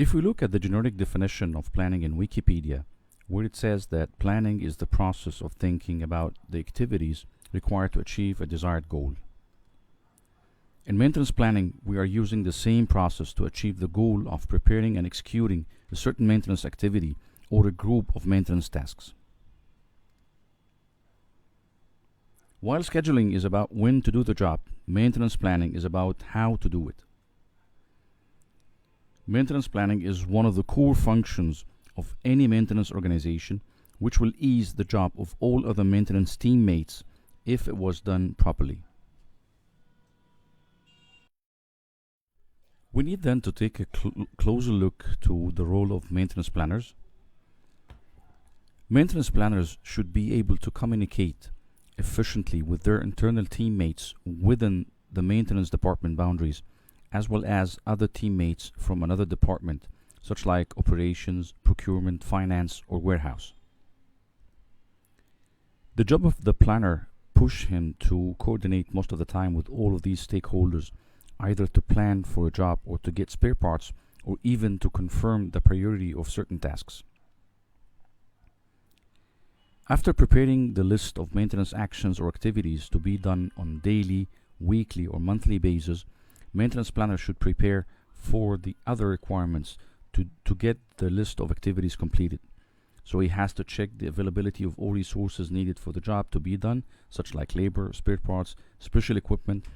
If we look at the generic definition of planning in Wikipedia, where it says that planning is the process of thinking about the activities required to achieve a desired goal. In maintenance planning, we are using the same process to achieve the goal of preparing and executing a certain maintenance activity or a group of maintenance tasks. While scheduling is about when to do the job, maintenance planning is about how to do it. Maintenance planning is one of the core functions of any maintenance organization, which will ease the job of all other maintenance teammates if it was done properly. We need then to take a closer look to the role of maintenance planners. Maintenance planners should be able to communicate efficiently with their internal teammates within the maintenance department boundaries, as well as other teammates from another department, such like operations, procurement, finance, or warehouse. The job of the planner push him to coordinate most of the time with all of these stakeholders, either to plan for a job or to get spare parts, or even to confirm the priority of certain tasks. After preparing the list of maintenance actions or activities to be done on daily, weekly, or monthly basis, maintenance planner should prepare for the other requirements to get the list of activities completed. So he has to check the availability of all resources needed for the job to be done, such like labor, spare parts, special equipment,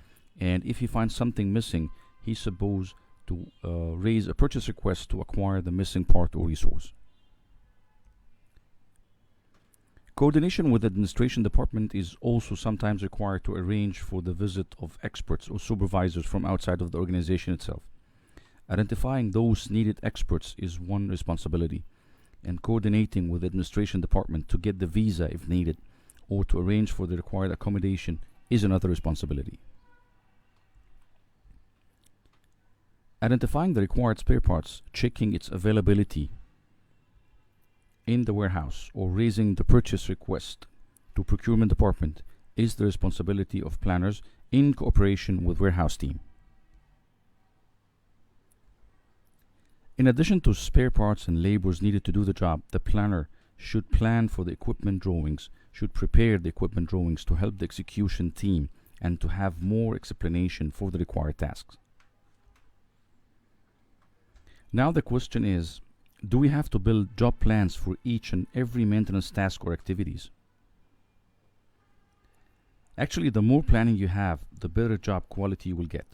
and if he finds something missing, he's supposed to raise a purchase request to acquire the missing part or resource. Coordination with the administration department is also sometimes required to arrange for the visit of experts or supervisors from outside of the organization itself. Identifying those needed experts is one responsibility, and coordinating with the administration department to get the visa if needed, or to arrange for the required accommodation is another responsibility. Identifying the required spare parts, checking its availability in the warehouse, or raising the purchase request to procurement department is the responsibility of planners in cooperation with warehouse team. In addition to spare parts and labors needed to do the job, the planner should plan for the equipment drawings, should prepare the equipment drawings to help the execution team, and to have more explanation for the required tasks. Now the question is, do we have to build job plans for each and every maintenance task or activities? Actually, the more planning you have, the better job quality you will get.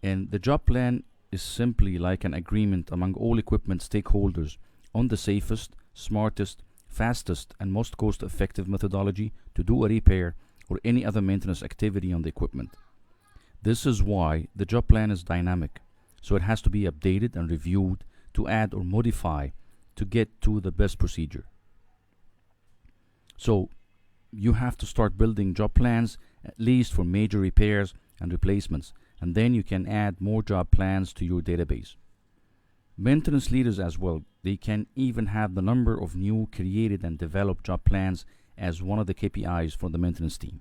And the job plan is simply like an agreement among all equipment stakeholders on the safest, smartest, fastest, and most cost-effective methodology to do a repair or any other maintenance activity on the equipment. This is why the job plan is dynamic, so it has to be updated and reviewed to add or modify to get to the best procedure. So you have to start building job plans at least for major repairs and replacements, and then you can add more job plans to your database. Maintenance leaders as well, they can even have the number of new created and developed job plans as one of the KPIs for the maintenance team.